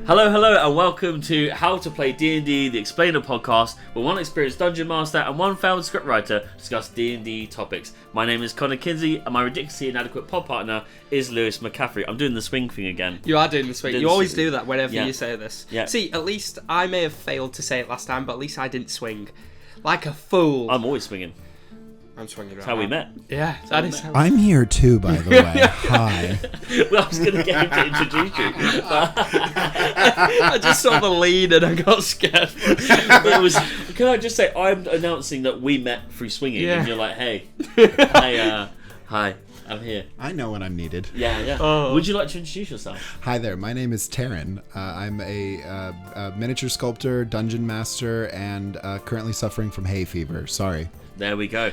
Hello, and welcome to How to Play D&D, the Explainer podcast, where one experienced dungeon master and one failed scriptwriter discuss D&D topics. My name is Kinsey, and my ridiculously inadequate pod partner is McCaffery. I'm doing the swing thing again. You are doing the swing. You always do that whenever Yeah. you say this. Yeah. See, at least I may have failed to say it last time, but at least I didn't swing. Like a fool. I'm always swinging. I'm swinging right That's how we met. Yeah, that is how I'm here too, by the way. Hi. Well, I was going to get him to introduce you. I just saw the lead and I got scared. It was. Can I just say, I'm announcing that we met through swinging, Yeah. and you're like, hey, hi, I'm here. I know when I'm needed. Yeah. Oh. Would you like to introduce yourself? Hi there. My name is Terran. I'm a miniature sculptor, dungeon master, and currently suffering from hay fever. Sorry. There we go.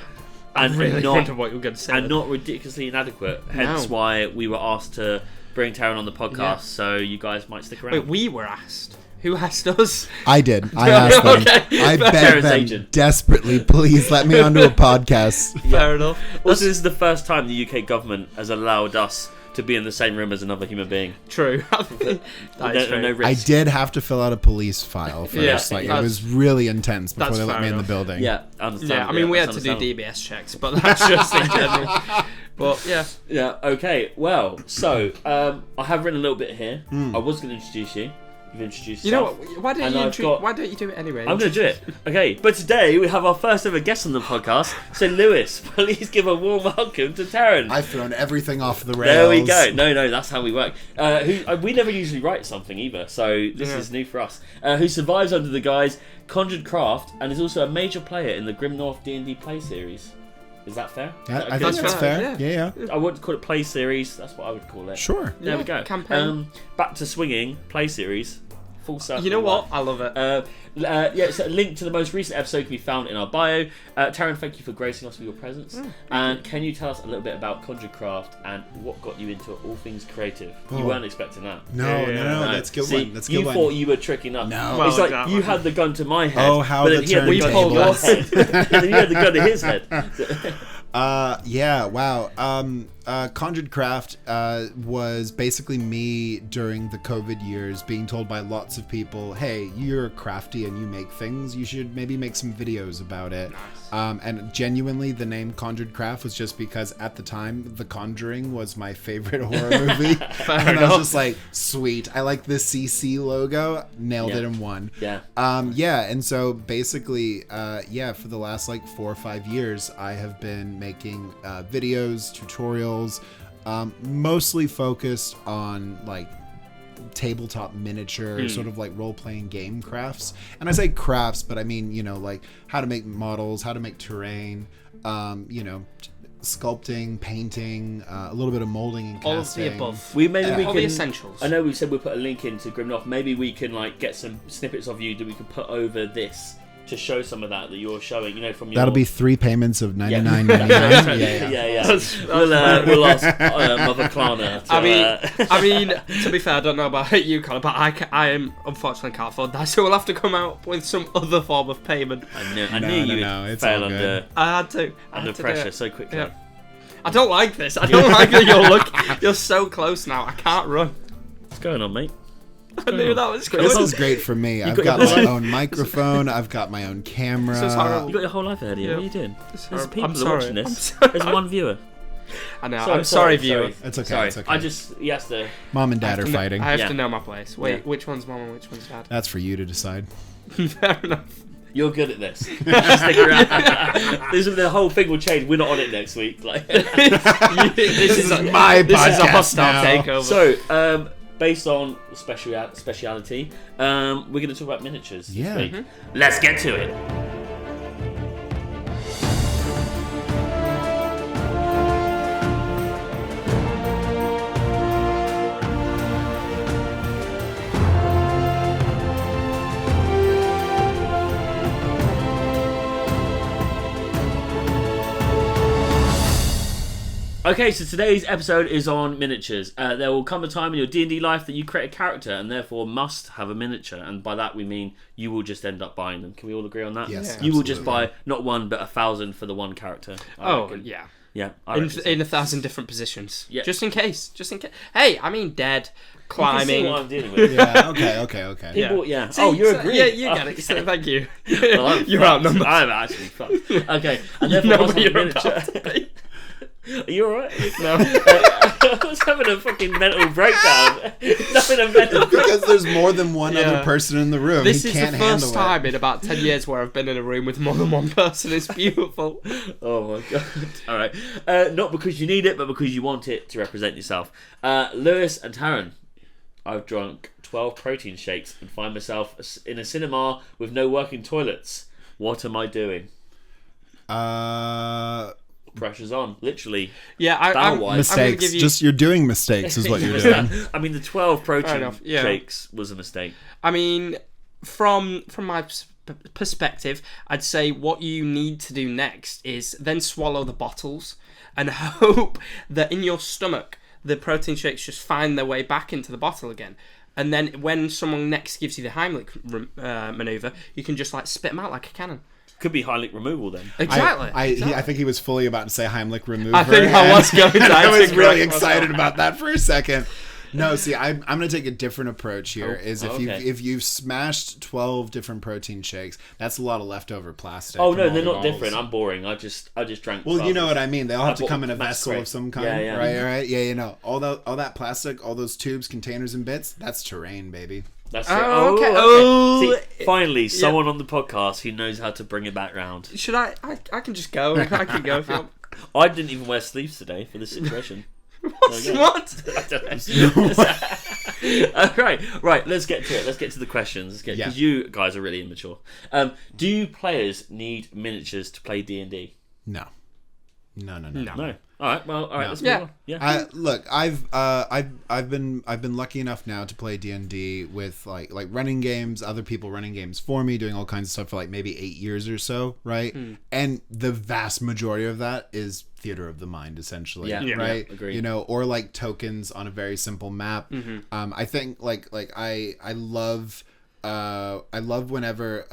I And really not, wondered what you were going to say. and not ridiculously inadequate. Hence No. why we were asked to bring Terran on the podcast, Yeah. so you guys might stick around. Wait, we were asked. Who asked us? I did. I asked them. Okay. I begged Terran's them agent. desperately, please let me onto a podcast. Fair enough. Also, this is the first time the UK government has allowed us to be in the same room as another human being. True. That is true. No risk. I did have to fill out a police file first. Yeah, Like, it that's- was really intense before that's they let fair me in the enough. building. Yeah, understand. Yeah, I mean, we had that's to do understandable. DBS checks, but that's just in general. But yeah. Yeah, okay. Well, so, I have written a little bit here. I was going to introduce you. You've introduced You know yourself. what? Why And I've don't got- why don't you do it anyway? I'm going to do it. Okay, but today we have our first ever guest on the podcast. So, Lewis, please give a warm welcome to Terran. I've thrown everything off the rails. There we go. No, that's how we work. We never usually write something either, so this is new for us. Who survives under the guise Conjured Craft and is also a major player in the Grimm D&D play series. Is that fair? Yeah, Is that I good? think that's fair, fair. yeah. Yeah. I wouldn't call it play series. That's what I would call it. Sure. There we Yeah, go. campaign. Back to swinging play series. Full circle. You know what? life. I love it. So a link to the most recent episode can be found in our bio. Terran, thank you for gracing us with your presence. And can you tell us a little bit about Conjured Craft and what got you into all things creative? You Oh. weren't expecting that. No, that's a good See, one. That's a you good one. thought you were tricking us. No. Well, It's like exactly. you had the gun to my head. Oh, how but then the he had the gun to your turntables. head. And then you had the gun to his head. Yeah, wow. Conjured Craft was basically me during the COVID years being told by lots of people, hey, you're crafty and you make things, you should maybe make some videos about it. And genuinely, the name Conjured Craft was just because at the time, The Conjuring was my favorite horror movie. And I enough. was just like, sweet, I like this CC logo, nailed it in one. Yeah. And so basically, for the last like 4 or 5 years, I have been making videos, tutorials, mostly focused on like tabletop miniature, sort of like role-playing game crafts. And I say crafts, but I mean, like how to make models, how to make terrain, sculpting, painting, a little bit of molding and casting. All of the above. We can. All the essentials. I know we said we'll put a link into Grimnoff. Maybe we can like get some snippets of you that we could put over this to show some of that you're showing. From your. That'll be 3 payments of $99.99. Yeah. We'll ask Mother Klarna. I mean, to be fair, I don't know about you, Colin, but I am unfortunately can't afford that, so we'll have to come out with some other form of payment. I knew No, you no, would it's fail all good. I had to. under to do pressure it. so quickly. Yeah. I don't like this. I don't like that you're so close now. I can't run. What's going on, mate? I knew that was This coming. is great for me. I've got got your- my own microphone. I've got my own camera. This is horrible. You got your whole life ahead of you. Yeah. What are you doing? There's people I'm that are sorry. watching this. I'm sorry. There's one viewer. I know. I'm sorry, viewer. It's okay. Sorry. It's okay. He has to. Mom and dad are fighting. I have Yeah. to know my place. Wait, Yeah. which one's mom and which one's dad? That's for you to decide. Fair enough. You're good at this. Stick around. The whole thing will change. We're not on it next week. Like. This is my This is a podcast hostile now. takeover. So, based on speciality, we're going to talk about miniatures this Yeah. week. Let's get to it. Okay, so today's episode is on miniatures. There will come a time in your D&D life that you create a character and therefore must have a miniature. And by that we mean you will just end up buying them. Can we all agree on that? Yes, You will just absolutely. buy not 1 but 1,000 for the one character. I reckon. yeah. Yeah. I reckon so. In 1,000 different positions. Yeah. Just in case. Hey, I mean, dead. climbing. You can see what I'm dealing with. Yeah. Okay. People, yeah. See, Oh, you're so- agreeing. Yeah, you get it. So, thank you. Well, I'm You're fucked. outnumbered. I'm actually fucked. Okay. And You therefore, know what's what you're the about miniature? to be. Are you alright? No. I was having a fucking mental breakdown. Having a mental Because there's more than one Yeah. other person in the room. This he is can't the handle first it. time in about 10 years where I've been in a room with more than one person. It's beautiful. Oh my god. Alright. Not because you need it, but because you want it to represent yourself. Lewis and Terran. I've drunk 12 protein shakes and find myself in a cinema with no working toilets. What am I doing? Pressure's on, literally. Yeah, I'm Bow-wise. I'm gonna Mistakes. give you. Just you're doing mistakes is what you're doing. I mean, the 12 protein enough, yeah. shakes was a mistake. I mean, from my perspective, I'd say what you need to do next is then swallow the bottles and hope that in your stomach the protein shakes just find their way back into the bottle again. And then when someone next gives you the Heimlich maneuver, you can just like spit them out like a cannon. Could be Heimlich removal then. Exactly. I think he was fully about to say Heimlich remover. I think I was going to. I was actually really correct excited myself. about that for a second. No, see, I'm going to take a different approach here. okay. If you've smashed 12 different protein shakes, that's a lot of leftover plastic. Oh from no, all they're the not bottles. different. I'm boring. I just drank. Well, 12. you know what I mean. They all have to bought come in a Max vessel Crate. of some kind, Yeah. right? Yeah, you know, all that plastic, all those tubes, containers, and bits. That's Terran, baby. That's Oh, it. okay. Okay. Oh, See, finally, someone on the podcast who knows how to bring it back round. Should I can just go. I can go if you want. I didn't even wear sleeves today for this situation. What? I don't know. Right. Let's get to it. Let's get to the questions. Because you guys are really immature. Do players need miniatures to play D&D? No. No. All right. Well, all right. No. Let's move on. Yeah. Look, I've been lucky enough now to play D&D with like running games, other people running games for me, doing all kinds of stuff for like maybe 8 years or so, right? And the vast majority of that is theater of the mind, essentially, right? Yeah, agreed. You know, or like tokens on a very simple map. I think I love whenever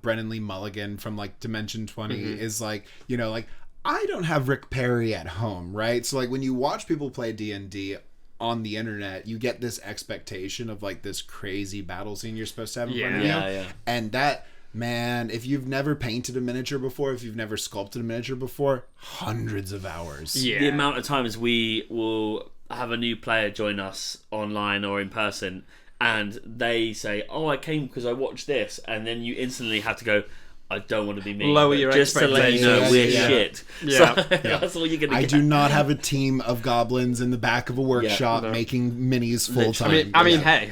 Brennan Lee Mulligan from like Dimension 20 is like, you know, like, I don't have Rick Perry at home, right? So like when you watch people play D&D on the internet, you get this expectation of like this crazy battle scene you're supposed to have in front of you. Yeah. And that, man, if you've never painted a miniature before, if you've never sculpted a miniature before, hundreds of hours. Yeah. The amount of times we will have a new player join us online or in person and they say, oh, I came because I watched this, and then you instantly have to go, I don't want to be me. Lower your just to let you know expectations. we're Yeah. shit. Yeah. So that's all you're gonna I get. do not have a team of goblins in the back of a workshop no. making minis full Literally. time. I mean, hey,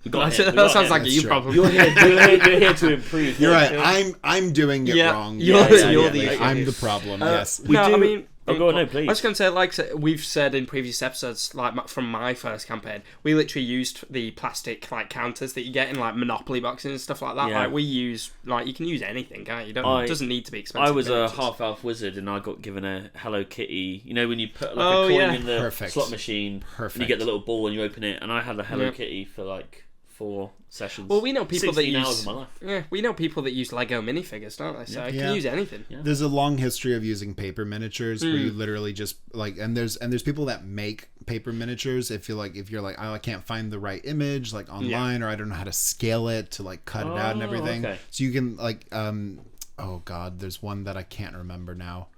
We got that him. We got sounds him. like a That's you true. problem. You're here to improve. You're things. right. I'm doing it Yeah, wrong. you're the Like, issue. I'm the problem. Yes. We No, do. I mean, oh, go on, no, please. I was going to say, like we've said in previous episodes, like from my first campaign, we literally used the plastic like counters that you get in like Monopoly boxes and stuff like that. Yeah. Like we use, like you can use anything, can't you? I- It doesn't need to be expensive. I was a miniatures. half-elf wizard, and I got given a Hello Kitty. You know when you put like Oh, a coin yeah. in the Perfect. slot machine, and Perfect. you get the little ball and you open it, and I had a Hello Yeah. Kitty for like 4 sessions. Well, we know people that 16 hours use. of my life. Yeah, we know people that use Lego minifigures, don't they? So you Yeah. can use anything. Yeah. There's a long history of using paper miniatures where you literally just like, and there's people that make paper miniatures. If you're like, oh, I can't find the right image like online, or I don't know how to scale it to like cut it out and Oh, everything. okay. So you can like, oh god, there's one that I can't remember now.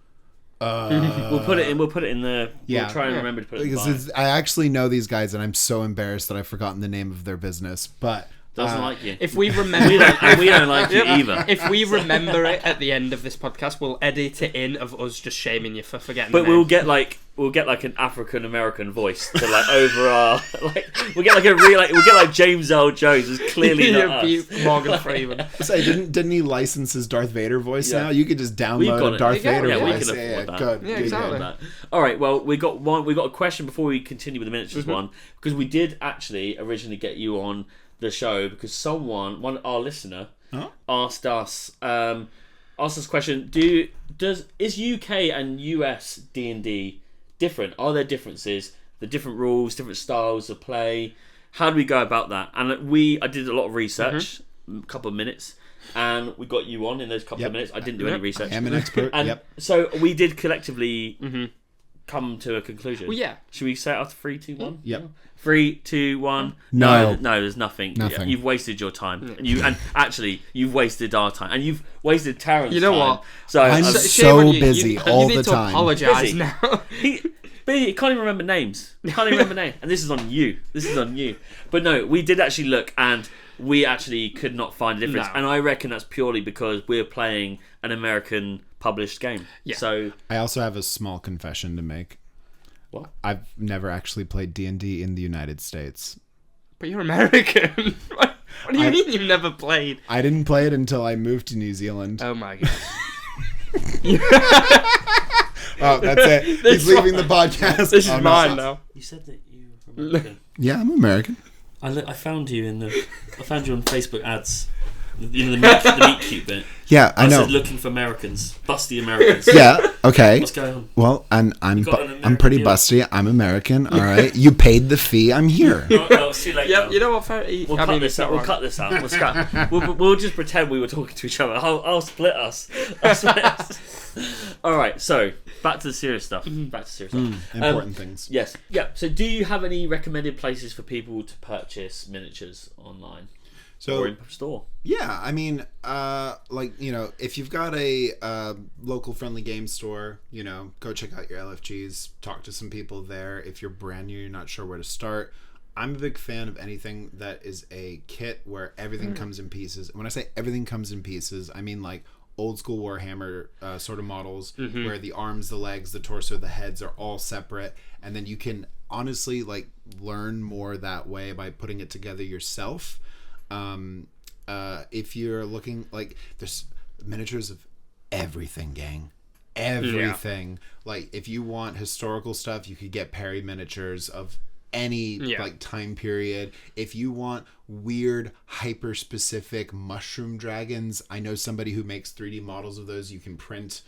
We'll put it in. We'll put it in the. Yeah. We'll try and remember to put it in the Because bio. I actually know these guys, and I'm so embarrassed that I've forgotten the name of their business. But Doesn't like you. If we remember, and we don't like you either. if we remember it at the end of this podcast, we'll edit it in of us just shaming you for forgetting. But the we'll name. get like an African American voice to like over our like we'll get like a real we'll get like James Earl Jones. It's clearly not us. Morgan Freeman. say, didn't he license his Darth Vader voice Yeah. now? You could just We've download got a it. Darth Yeah, Vader yeah, we voice. can afford that. Good. Yeah, good, exactly. good. All right. Well, we got a question before we continue with the miniatures one, because we did actually originally get you on the show because our listener asked us a question. Is UK and US D&D different? Are there differences? The different rules, different styles of play. How do we go about that? And I did a lot of research, a couple of minutes, and we got you on in those couple of minutes. I didn't do any research. I am an expert. And Yep. so we did collectively come to a conclusion? Well, yeah. Should we say it after 3, 2, 1? Yep. 3, 2, 1. No. No, there's nothing. Nothing. You've wasted your time, and actually, you've wasted our time, and you've wasted Terran's time. You know what? So I'm shame so on you. busy all you the need to time. apologise Busy. now. But he can't even remember names. Can't even remember names, and this is on you. But no, we did actually look, and we actually could not find a difference, No. and I reckon that's purely because we're playing an American published game. Yeah. So I also have a small confession to make. what? I've never actually played D&D in the United States. But you're American. What do you mean you've never played? I didn't play it until I moved to New Zealand. Oh my god. Oh, that's it. He's leaving the podcast. This is Oh, no. mine now. You said that you were American. Yeah, I'm American. I found you I found you on Facebook ads. You know, the meet cute bit. Yeah, I know. said looking for Americans, busty Americans. Yeah, okay. What's going on? Well, I'm got an I'm pretty American busty. I'm American. All right. You paid the fee. I'm here. Oh, see you later. Yeah, you know what? We'll cut this out. We'll just pretend we were talking to each other. I'll split us. All right. So back to the serious stuff. Important things. Yes. Yeah. So, do you have any recommended places for people to purchase miniatures online or in store? Yeah, I mean, if you've got a local friendly game store, go check out your LFGs, talk to some people there. If you're brand new, you're not sure where to start. I'm a big fan of anything that is a kit where everything comes in pieces. And when I say everything comes in pieces, I mean like old school Warhammer sort of models where the arms, the legs, the torso, the heads are all separate. And then you can honestly learn more that way by putting it together yourself. If you're looking there's miniatures of everything, gang. Everything. Like if you want historical stuff, you could get Perry miniatures of any time period. If you want weird hyper specific mushroom dragons, I know somebody who makes 3D models of those you can print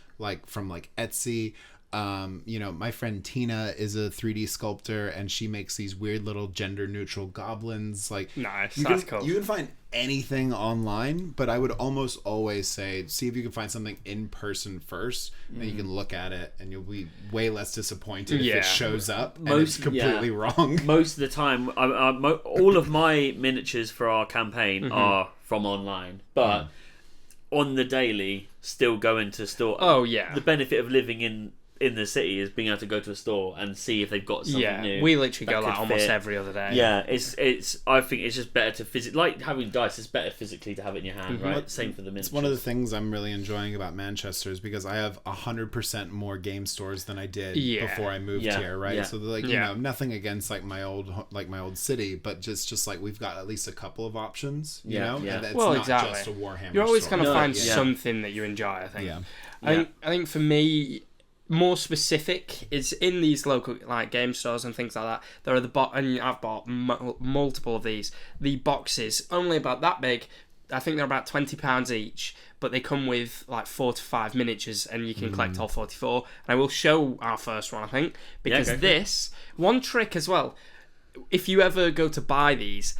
from Etsy. My friend Tina is a 3D sculptor, and she makes these weird little gender neutral goblins. Nice, that's cool. You can find anything online, but I would almost always say see if you can find something in person first, and you can look at it, and you'll be way less disappointed if it shows up and it's completely wrong. Most of the time, all of my miniatures for our campaign are from online, but on the daily, still go into store. Oh yeah. The benefit of living in the city is being able to go to a store and see if they've got something new. We literally go could almost fit. every other day. Yeah, it's. I think it's just better to like having dice. It's better physically to have it in your hand, right? Same for the miniatures. It's one of the things I'm really enjoying about Manchester is because I have 100% more game stores than I did before I moved here, right? Yeah. So nothing against my old city, but just we've got at least a couple of options, you know. Yeah. And it's Well, not exactly. just a Warhammer. You're always store. going to find Yeah. something that you enjoy, I think. Yeah. I think for me, more specific is in these local game stores and things like that. There are and I've bought multiple of these. The boxes only about that big. I think they're about £20 each, but they come with 4 to 5 miniatures, and you can collect all 44. And I will show our first one, I think, because this one trick as well. If you ever go to buy these,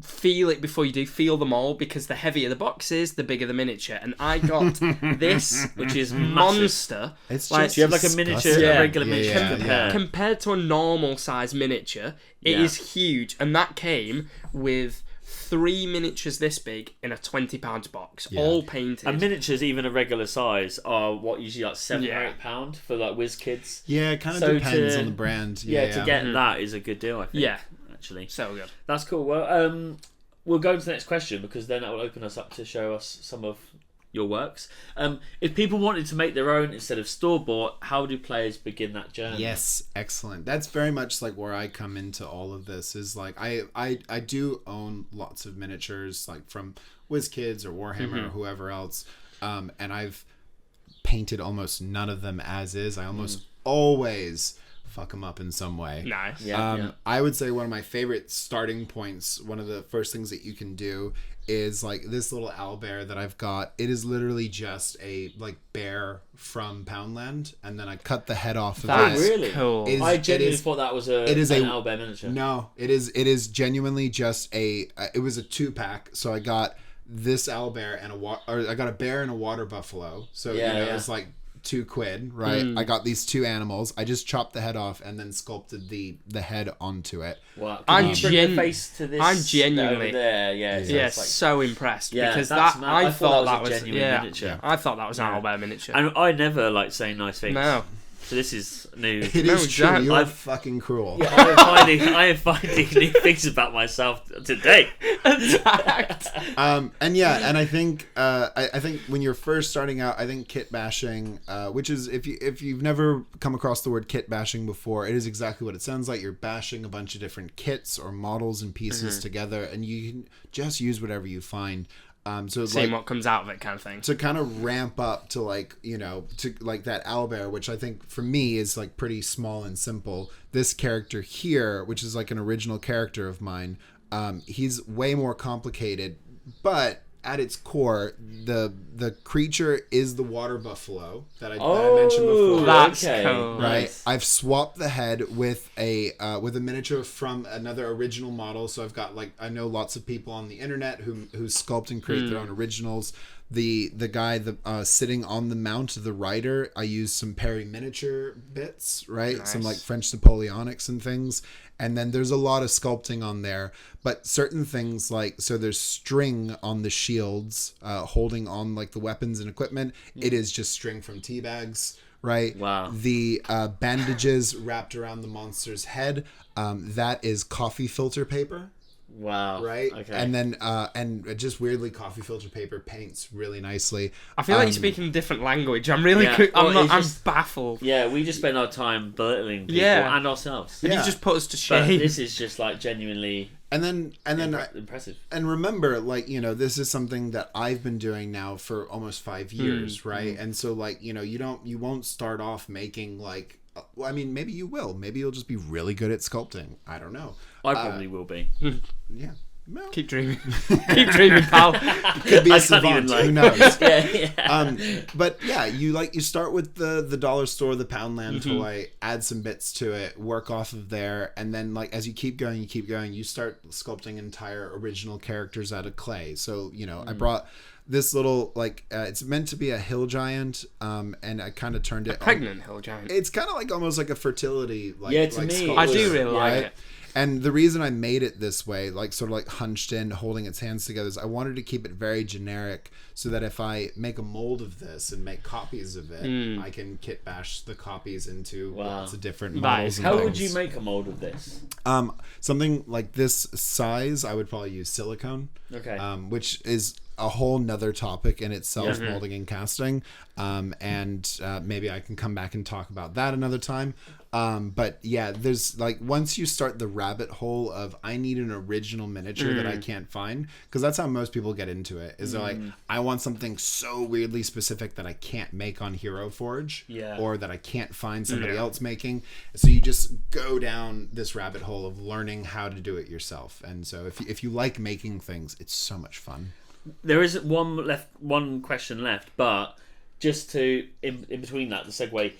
feel it before you do. Feel them all, because the heavier the box is, the bigger the miniature. And I got this, which is monster. It's like, just Do you have a miniature, Yeah. a regular miniature compared to a normal size miniature. It is huge, and that came with 3 miniatures this big in a £20 box, all painted. And miniatures, even a regular size, are usually £7 or £8 for whiz kids. Yeah, it kind of So depends to- on the brand. To Yeah. get that is a good deal, I think. Yeah. Actually. So good. That's cool. Well, we'll go to the next question, because then that will open us up to show us some of your works. If people wanted to make their own instead of store-bought, how do players begin that journey? Yes, excellent. That's very much where I come into all of this is I do own lots of miniatures from WizKids or Warhammer or whoever else, and I've painted almost none of them as is. I almost always fuck them up in some way. Nice. Yeah. I would say one of my favorite starting points, one of the first things that you can do is this little owlbear that I've got. It is literally just a bear from Poundland, and then I cut the head off of That's it. really cool. I genuinely thought that was an owlbear miniature. No, it is genuinely just it was a 2-pack. So I got this owlbear and I got a bear and a water buffalo. So it was £2, right? I got these 2 animals. I just chopped the head off and then sculpted the head onto it. Wow. I'm bring the face to this. I'm genuinely over there. Yeah. So impressed because that's that mad. I thought that was a genuine miniature. I thought that was an owlbear miniature. And I never like saying nice things. No. So this is new. It is true. exactly. You're fucking cruel. Yeah, I am finding new things about myself today. Attacked. And I think I think when you're first starting out, I think kit bashing, which is if you've never come across the word kit bashing before, it is exactly what it sounds like. You're bashing a bunch of different kits or models and pieces together, and you can just use whatever you find. So Seeing what comes out of it, kind of thing. To kind of ramp up to to that owlbear, which I think for me is like pretty small and simple. This character here, which is like an original character of mine, he's way more complicated, but at its core, the creature is the water buffalo that I mentioned before. That's okay. cool. Right, Nice. I've swapped the head with a miniature from another original model. So I've got I know lots of people on the internet who sculpt and create their own originals. The guy sitting on the mount of the rider, I used some Perry miniature bits, right? Nice. Some like French Napoleonics and things. And then there's a lot of sculpting on there, but certain things so there's string on the shields, holding on like the weapons and equipment. It is just string from tea bags, right? Wow. The bandages wrapped around the monster's head, that is coffee filter paper. Wow. Right. Okay. And then and just weirdly, coffee filter paper paints really nicely. I feel like you're speaking a different language. I'm really, Yeah. I'm baffled. Yeah, we just spend our time belittling people Yeah. and ourselves. And Yeah. you just put us to But shame. this is just like genuinely And then impressive. and remember, this is something that I've been doing now for almost 5 years, right? And so you won't start off making maybe you will. Maybe you'll just be really good at sculpting. I don't know. I probably will be. Yeah. Well, Keep dreaming. Keep dreaming, pal. could be I a can't even, savant. Who knows? Yeah. But yeah, you start with the dollar store, the Poundland toy, add some bits to it, work off of there, and then as you keep going, you start sculpting entire original characters out of clay. So I brought this little it's meant to be a hill giant, and I kind of turned it Pregnant hill giant. It's kind of almost like a fertility To me, sculpture, I do really like right? it. And the reason I made it this way, hunched in, holding its hands together, is I wanted to keep it very generic so that if I make a mold of this and make copies of it, I can kit bash the copies into lots of different models. And How things. would you make a mold of this? Something like this size, I would probably use silicone. Okay. Which is a whole nother topic in itself, molding and casting. And maybe I can come back and talk about that another time. But yeah, there's once you start the rabbit hole of I need an original miniature that I can't find, because that's how most people get into it, is they're I want something so weirdly specific that I can't make on Hero Forge, or that I can't find somebody else making. So you just go down this rabbit hole of learning how to do it yourself. And so if you like making things, it's so much fun. There is one question left, but just to in between that, the segue.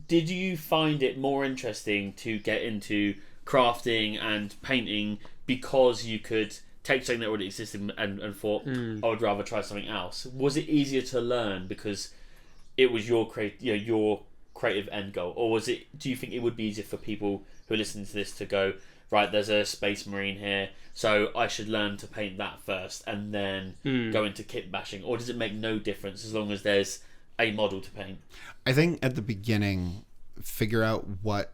Did you find it more interesting to get into crafting and painting because you could take something that already existed and thought, I would rather try something else? Was it easier to learn because it was your creative end goal, or do you think it would be easier for people who are listening to this to go, right, there's a Space Marine here, so I should learn to paint that first and then go into kit bashing? Or does it make no difference as long as there's a model to paint? I think at the beginning, figure out what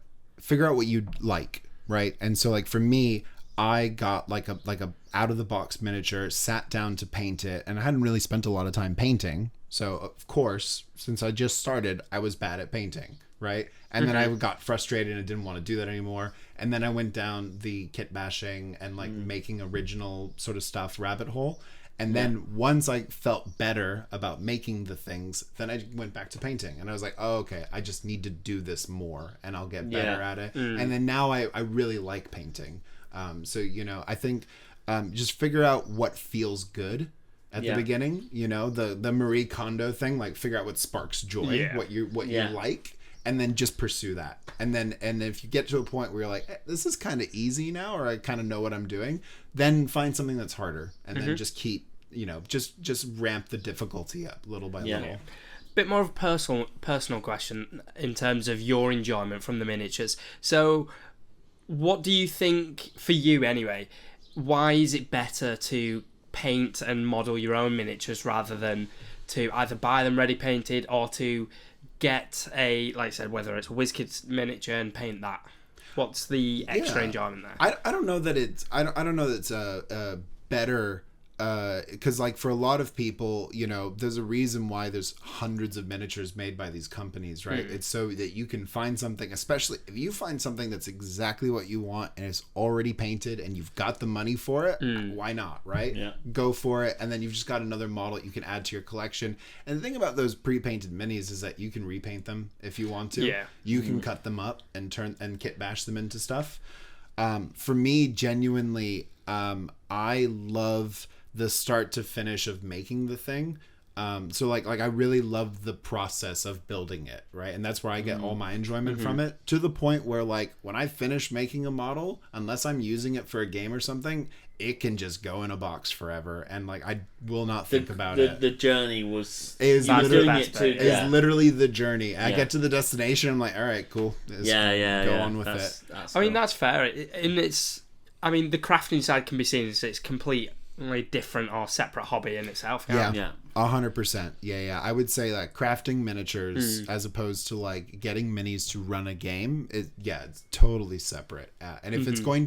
you'd like, right? And so for me, I got like a out of the box miniature, sat down to paint it, and I hadn't really spent a lot of time painting. So of course, since I just started, I was bad at painting, right? And then I got frustrated and I didn't want to do that anymore. And then I went down the kit bashing and making original sort of stuff rabbit hole. And then once I felt better about making the things, then I went back to painting. And I was like, oh, okay, I just need to do this more and I'll get better at it. And then now I really like painting. So, I think just figure out what feels good at the beginning. The Marie Kondo thing, figure out what sparks joy, what you like. And then just pursue that. And then if you get to a point where you're like, hey, this is kind of easy now, or I kind of know what I'm doing, then find something that's harder. And then just keep, just ramp the difficulty up little by little. bit more of a personal question in terms of your enjoyment from the miniatures. So, what do you think, for you anyway, why is it better to paint and model your own miniatures rather than to either buy them ready painted or to get a, like I said, whether it's a WizKids miniature and paint that? What's the extra enjoyment there? I don't know that it's I don't know that it's a better, because like for a lot of people, you know, there's a reason why there's hundreds of miniatures made by these companies, right? It's so that you can find something, especially if you find something that's exactly what you want and it's already painted and you've got the money for it, why not, right? Yeah. Go for it, and then you've just got another model you can add to your collection. And the thing about those pre-painted minis is that you can repaint them if you want to. Yeah. You can cut them up and kit bash them into stuff. For me, genuinely, I love the start to finish of making the thing. So like I really love the process of building it, right? And that's where I get all my enjoyment from it, to the point where like when I finish making a model, unless I'm using it for a game or something, it can just go in a box forever, and like I will not think about it. The journey is literally the journey. I get to the destination, I'm like, all right, cool. Go on with it. I mean, that's fair. And it's, I mean, the crafting side can be seen as it's completely different or separate hobby in itself. Yeah. 100%. Yeah. I would say that crafting miniatures as opposed to like getting minis to run a game, it's totally separate. And if it's going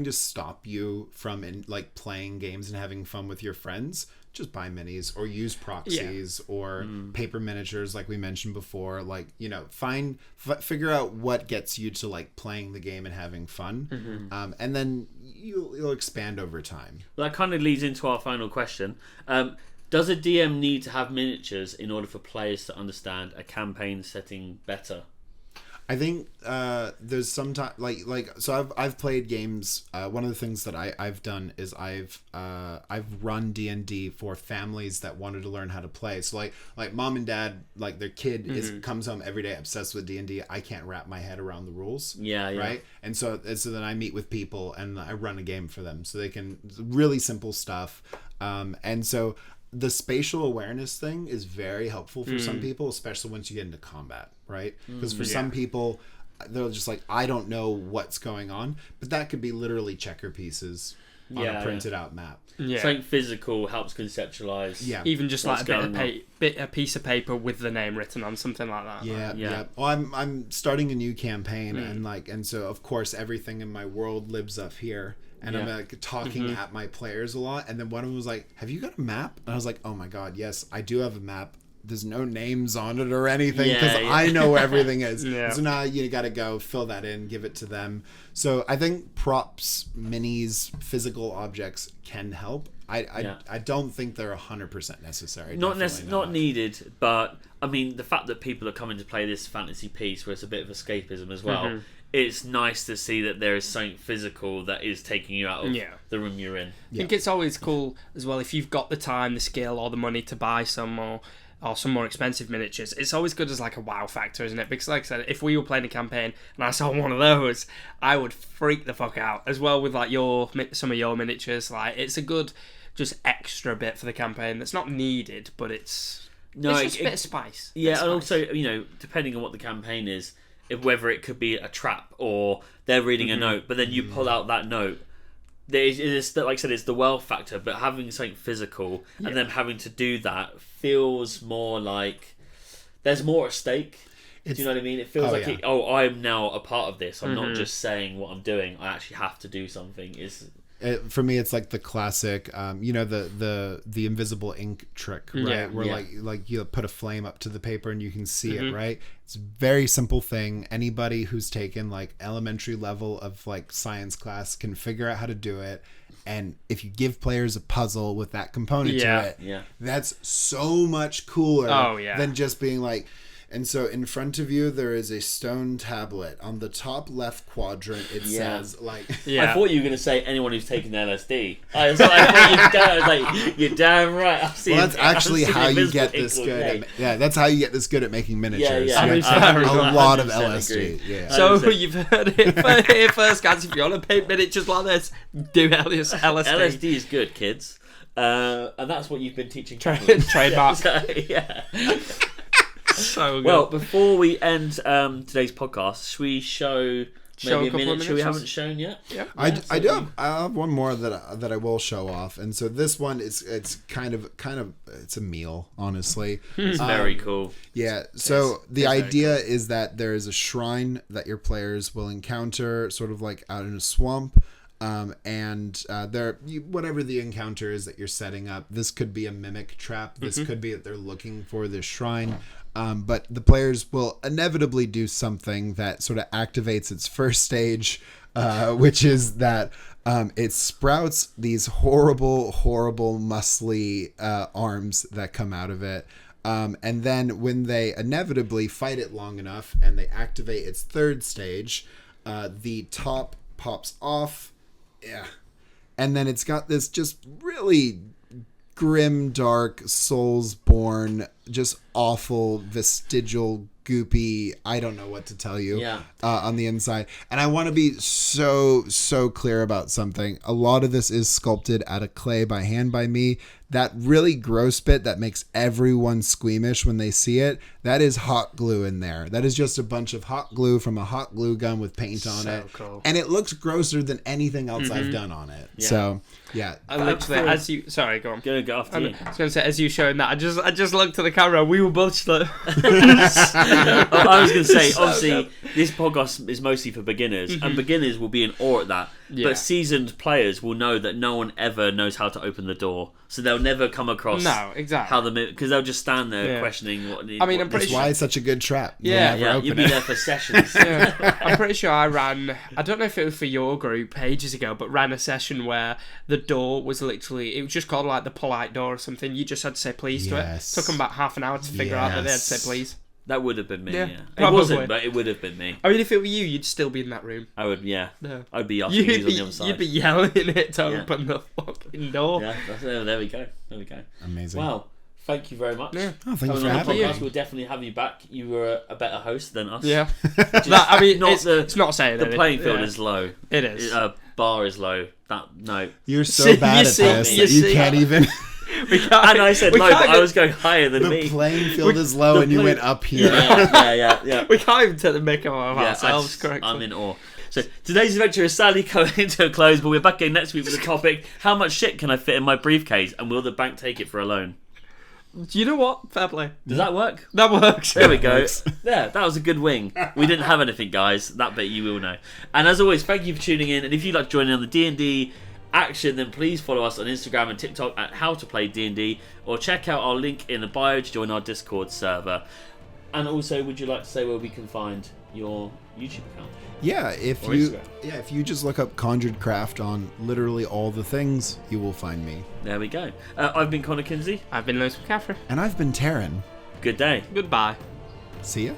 to stop you from like playing games and having fun with your friends, just buy minis or use proxies or paper miniatures like we mentioned before. Like, you know, figure out what gets you to like playing the game and having fun, and then you'll expand over time. Well, that kind of leads into our final question. Does a DM need to have miniatures in order for players to understand a campaign setting better? I think there's sometimes so I've played games. One of the things that I've done is I've run D&D for families that wanted to learn how to play. So like mom and dad, like their kid comes home every day obsessed with D&D. I can't wrap my head around the rules. Yeah. Right. And so then I meet with people and I run a game for them so they can, really simple stuff. And so the spatial awareness thing is very helpful for some people, especially once you get into combat, right? Because for some people, they're just like, I don't know what's going on, but that could be literally checker pieces on a printed out map. Yeah. Something physical helps conceptualize. Yeah. Even just like a piece of paper with the name written on, something like that. Yeah. Well, I'm starting a new campaign, and so of course everything in my world lives up here. And I'm like talking at my players a lot. And then one of them was like, have you got a map? And I was like, oh my God, yes, I do have a map. There's no names on it or anything because I know where everything is. So now you got to go fill that in, give it to them. So I think props, minis, physical objects can help. I don't think they're 100% necessary. Not needed, but I mean, the fact that people are coming to play this fantasy piece where it's a bit of escapism as well, it's nice to see that there is something physical that is taking you out of the room you're in. I think it's always cool as well if you've got the time, the skill, or the money to buy some or some more expensive miniatures. It's always good as like a wow factor, isn't it? Because like I said, if we were playing a campaign and I saw one of those, I would freak the fuck out. As well with like some of your miniatures, like it's a good just extra bit for the campaign that's not needed, but it's just a bit of spice. Yeah, and also, you know, depending on what the campaign is, whether it could be a trap or they're reading a note, but then you pull out that note. Like I said, it's the wealth factor, but having something physical and then having to do that feels more like there's more at stake. Do you know what I mean? It feels I am now a part of this. I'm not just saying what I'm doing. I actually have to do something. For me, it's like the classic, the invisible ink trick, right? Where like you put a flame up to the paper and you can see it, right? It's a very simple thing. Anybody who's taken like elementary level of like science class can figure out how to do it. And if you give players a puzzle with that component to it, that's so much cooler than just being like. And so in front of you, there is a stone tablet. On the top left quadrant, it says, like... I thought you were going to say anyone who's taken LSD. I was like, you're damn right. That's actually how you get this good. That's how you get this good at making miniatures. A lot of LSD. So you've heard it here first, guys. If you want to paint miniatures like this, do LSD. LSD is good, kids. And that's what you've been teaching. Trademark. Yeah. So good. Well, before we end today's podcast, should we show maybe a minute we haven't shown yet? Yeah. I have one more that I will show off, and so this one it's kind of it's a meal, honestly. It's very cool. Yeah. So the very idea is that there is a shrine that your players will encounter, sort of like out in a swamp. Whatever the encounter is that you're setting up, this could be a mimic trap. This could be that they're looking for this shrine. But the players will inevitably do something that sort of activates its first stage, which is that it sprouts these horrible, muscly arms that come out of it. And then when they inevitably fight it long enough and they activate its third stage, the top pops off. Yeah. And then it's got this just really grim, dark, Soulsborne, just awful, vestigial, goopy, I don't know what to tell you, on the inside. And I want to be so clear about something. A lot of this is sculpted out of clay by hand by me. That really gross bit that makes everyone squeamish when they see it, that is hot glue in there. That is just a bunch of hot glue from a hot glue gun with paint on it. Cool. And it looks grosser than anything else I've done on it. Yeah. So, yeah. I literally, sorry, go on. Go after you. I was going to say, as you showing that, I just looked at the camera. We were both slow. I was going to say, obviously, this podcast is mostly for beginners, and beginners will be in awe at that. Yeah. But seasoned players will know that no one ever knows how to open the door, so they'll never come across how because they'll just stand there questioning what. I mean, that's why it's such a good trap. You'll be there for sessions. I'm pretty sure I ran. I don't know if it was for your group ages ago, but ran a session where the door was literally. It was just called like the polite door or something. You just had to say please to it. Took them about half an hour to figure out that they had to say please. That would have been me, It probably wasn't, but it would have been me. I mean, if it were you, you'd still be in that room. I would, No. I'd be asking who's on the other side. You'd be yelling it to open the fucking door. Yeah, there we go. Amazing. Wow. Thank you very much. Oh, thank you for having me. We'll definitely have you back. You were a better host than us. Yeah. I mean, it's not saying the playing field is low. It is. Bar is low. No. You're so bad at this that you can't even... And I said low, but I was going higher than me. The playing field is low and you went up here. Yeah. We can't even take the mick of ourselves correctly. I'm in awe. So today's adventure is sadly coming to a close, but we're back again next week with the topic: how much shit can I fit in my briefcase, and will the bank take it for a loan? Do you know what? Fair play. Does that work? That works. There we go. There, that was a good wing. We didn't have anything, guys. That bit you will know. And as always, thank you for tuning in. And if you'd like to join in on the D&D action, then please follow us on Instagram and TikTok at How to Play D&D, or check out our link in the bio to join our Discord server. And also, would you like to say where we can find your YouTube account? Yeah, if you just look up Conjured Craft on literally all the things, you will find me. There we go. I've been Connor Kinsey. I've been Lewis McCaffery. And I've been Terran. Good day. Goodbye. See ya.